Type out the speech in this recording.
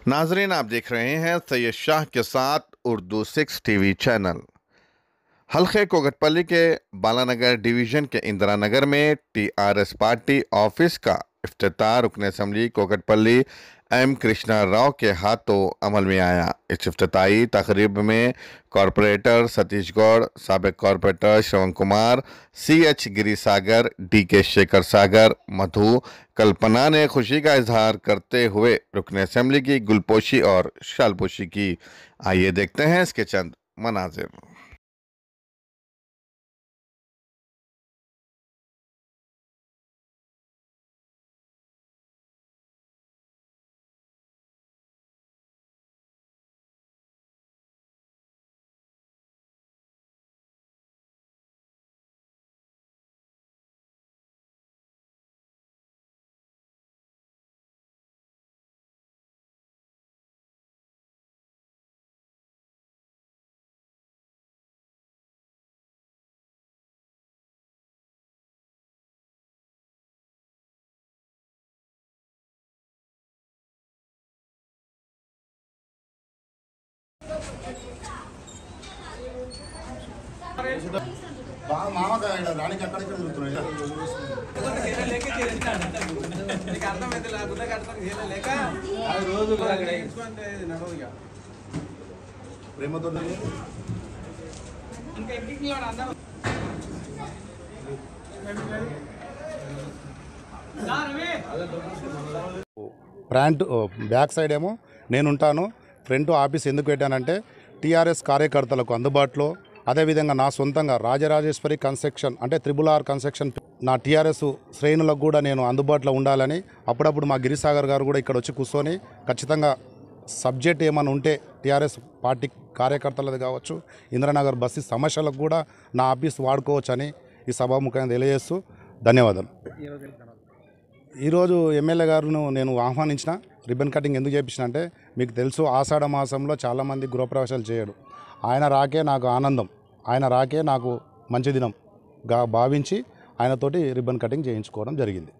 नाजरीन, आप देख रहे हैं सैयद शाह के साथ उर्दू 6 टीवी चैनल। हल्के कोगटपल्ली के बालानगर डिवीजन के इंदिरा नगर में टीआरएस पार्टी ऑफिस का इफ्तिताह रुकन असम्बली कोगटपल्ली एम कृष्णा राव के हाथों अमल में आया। इस इफ्तिताही तकरीब में कॉरपोरेटर सतीश गौड़, साबिक corporator Shravan Kumar, CH Girisagar, DK Shekhar सागर, मधु कल्पना ने खुशी का इजहार करते हुए रुकन असम्बली की गुलपोशी और शालपोशी की। आइए देखते हैं इसके चंद मनाजिर। ఫ్రంట్ బ్యాక్ సైడ్ ఏమో నేనుంటాను. ఫ్రంట్ ఆఫీస్ ఎందుకు పెట్టానంటే టీఆర్ఎస్ కార్యకర్తలకు అందుబాటులో, అదేవిధంగా నా సొంతంగా రాజరాజేశ్వరి కన్స్ట్రక్షన్ అంటే RRR కన్స్ట్రక్షన్ నా టీఆర్ఎస్ శ్రేణులకు కూడా నేను అందుబాటులో ఉండాలని అప్పుడప్పుడు మా గిరిసాగర్ గారు కూడా ఇక్కడ వచ్చి కూర్చొని ఖచ్చితంగా సబ్జెక్ట్ ఏమైనా ఉంటే టీఆర్ఎస్ పార్టీ కార్యకర్తలది కావచ్చు, ఇంద్రనగర్ బస్సు సమస్యలకు కూడా నా ఆఫీస్ వాడుకోవచ్చని ఈ సభాముఖంగా తెలియజేస్తూ ధన్యవాదాలు. ఈరోజు ఎమ్మెల్యే గారును నేను ఆహ్వానించిన రిబ్బన్ కటింగ్ ఎందుకు చేయించిన అంటే మీకు తెలుసు, ఆషాఢ మాసంలో చాలామంది గృహప్రవేశాలు చేయడు. ఆయన రాకే నాకు ఆనందం, ఆయన రాకే నాకు మంచి దినంగా భావించి ఆయనతోటి రిబ్బన్ కటింగ్ చేయించుకోవడం జరిగింది.